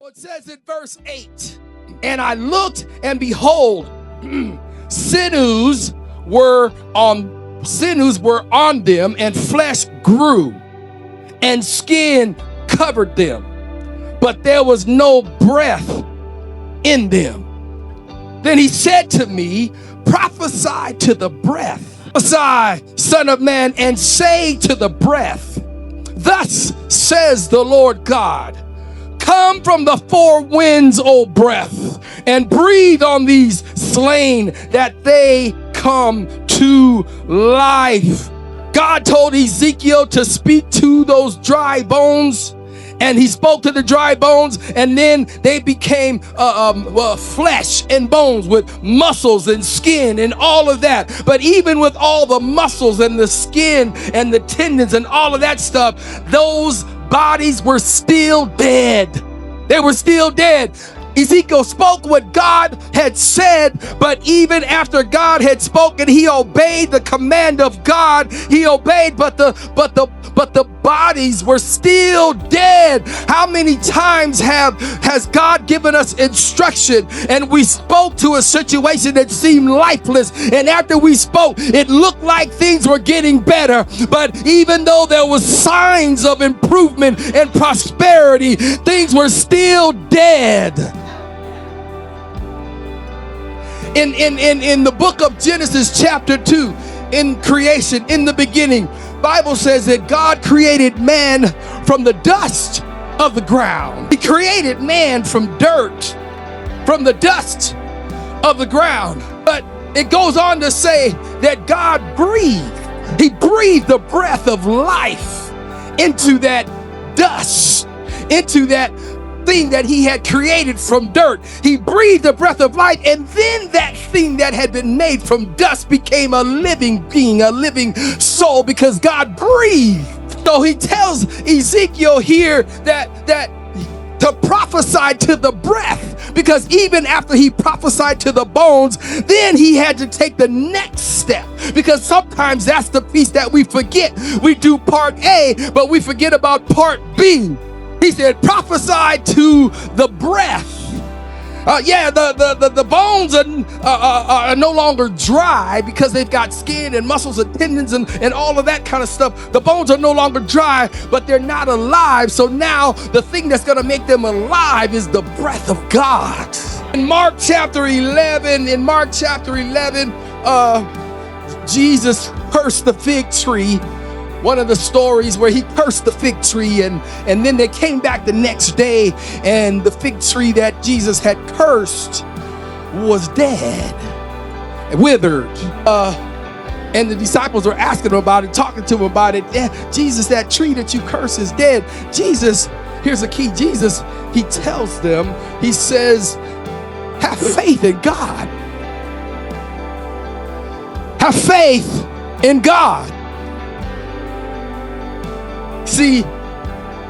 Well, it says in verse 8, and I looked, and behold, sinews were on them, and flesh grew, and skin covered them, but there was no breath in them. Then he said to me, prophesy to the breath. Prophesy, son of man, and say to the breath, thus says the Lord God, come from the four winds, O breath, and breathe on these slain, that they come to life. God told Ezekiel to speak to those dry bones, and he spoke to the dry bones, and then they became flesh and bones with muscles and skin and all of that. But even with all the muscles and the skin and the tendons and all of that stuff, those bodies were still dead. They were still dead. Ezekiel spoke what God had said, but even after God had spoken, he obeyed the command of God. He obeyed, but the bodies were still dead. How many times has God given us instruction and we spoke to a situation that seemed lifeless, and after we spoke, it looked like things were getting better, but even though there was signs of improvement and prosperity, things were still dead. In the book of Genesis chapter 2, in creation, in the beginning, Bible says that God created man from the dust of the ground. He created man from dirt, from the dust of the ground. But it goes on to say that God breathed. He breathed the breath of life into that dust, into that thing that he had created from dirt. He breathed the breath of life, and then that thing that had been made from dust became a living being, a living soul, because God breathed. So he tells Ezekiel here that to prophesy to the breath, because even after he prophesied to the bones, then he had to take the next step, because sometimes that's the piece that we forget. We do part A, but we forget about part B. He said, prophesy to the breath. The bones are no longer dry, because they've got skin and muscles and tendons and all of that kind of stuff. The bones are no longer dry, but they're not alive. So now the thing that's going to make them alive is the breath of God. In Mark chapter 11, Jesus cursed the fig tree. One of the stories where he cursed the fig tree, and then they came back the next day, and the fig tree that Jesus had cursed was dead, withered. And the disciples were asking him about it, talking to him about it. Yeah, Jesus, that tree that you cursed is dead. Jesus, here's the key. Jesus, he tells them, he says, have faith in God. Have faith in God. See,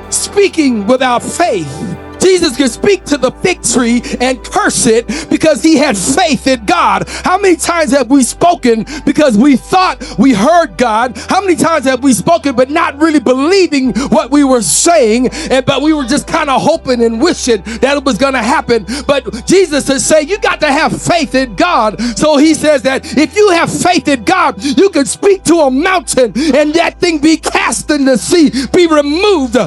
speaking without faith, Jesus could speak to the fig tree and curse it because he had faith in God. How many times have we spoken because we thought we heard God? How many times have we spoken but not really believing what we were saying, but we were just kind of hoping and wishing that it was going to happen? But Jesus is saying you got to have faith in God. So he says that if you have faith in God, you can speak to a mountain and that thing be cast in the sea, be removed.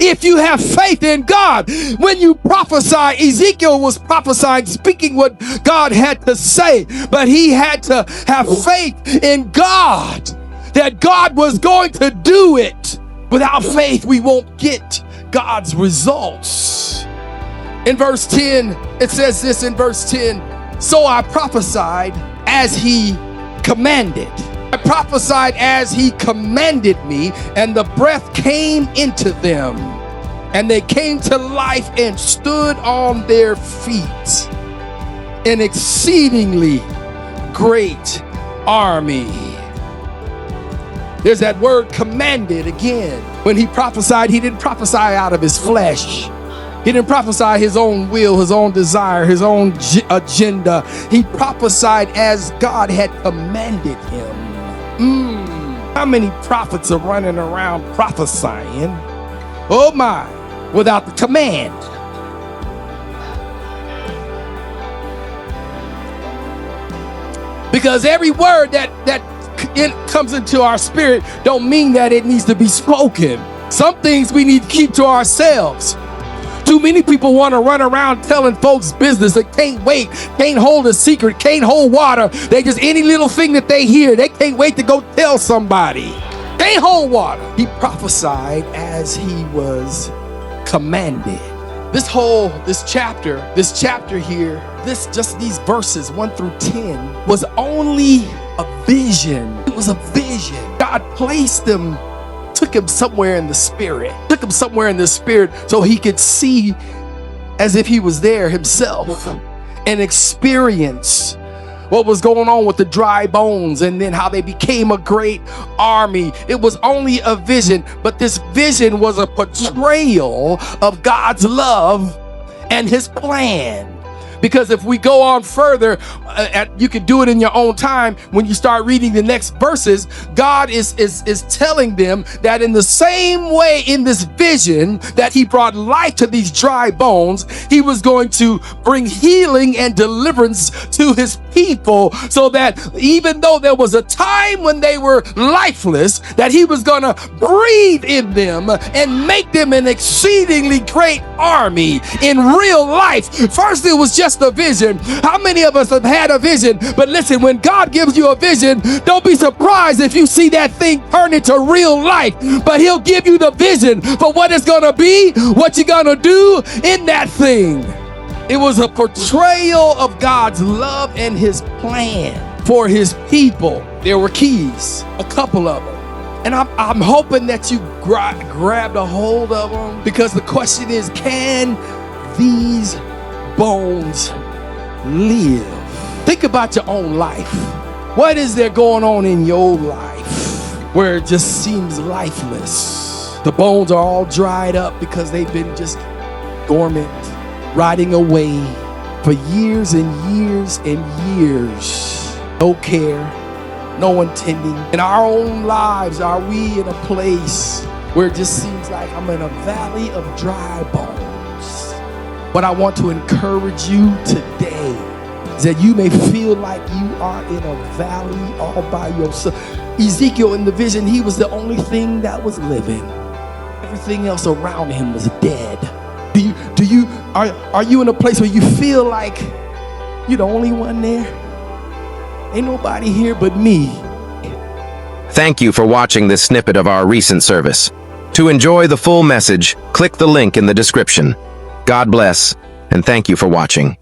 If you have faith in God, when you prophesy, Ezekiel was prophesying, speaking what God had to say, but he had to have faith in God, that God was going to do it. Without faith, we won't get God's results. In verse 10, it says this in verse 10, so I prophesied as he commanded. I prophesied as he commanded me, and the breath came into them, and they came to life and stood on their feet, an exceedingly great army. There's that word commanded again. When he prophesied, he didn't prophesy out of his flesh. He didn't prophesy his own will, his own desire, his own agenda. He prophesied as God had commanded him. How many prophets are running around prophesying? Oh my. without the command. Because every word that it comes into our spirit don't mean that it needs to be spoken. Some things we need to keep to ourselves. Too many people want to run around telling folks business. They can't wait, can't hold a secret, can't hold water. They just, any little thing that they hear, they can't wait to go tell somebody. Can't hold water. He prophesied as he was commanded. This chapter here, just these verses 1 through 10 was only a vision. It was a vision. God placed them, took him somewhere in the spirit. So he could see as if he was there himself and experience what was going on with the dry bones and then how they became a great army. It was only a vision, but this vision was a portrayal of God's love and his plan. Because if we go on further, you can do it in your own time. When you start reading the next verses, God is telling them that in the same way in this vision that he brought life to these dry bones, he was going to bring healing and deliverance to his people, so that even though there was a time when they were lifeless, that he was going to breathe in them and make them an exceedingly great army in real life. First, it was just a vision. How many of us have had a vision? But listen, when God gives you a vision, don't be surprised if you see that thing turn into real life. But he'll give you the vision for what it's gonna be, what you're gonna do in that thing. It was a portrayal of God's love and his plan for his people. There were keys, a couple of them. And I'm hoping that you grabbed a hold of them, because the question is, can these bones live? Think about your own life. What is there going on in your life where it just seems lifeless? The bones are all dried up because they've been just dormant, rotting away for years and years and years. No care, no intending. In our own lives, are we in a place where it just seems like I'm in a valley of dry bones? But I want to encourage you today is that you may feel like you are in a valley all by yourself. Ezekiel, in the vision, he was the only thing that was living. Everything else around him was dead. Are you in a place where you feel like you're the only one there? Ain't nobody here but me. Thank you for watching this snippet of our recent service. To enjoy the full message, click the link in the description. God bless, and thank you for watching.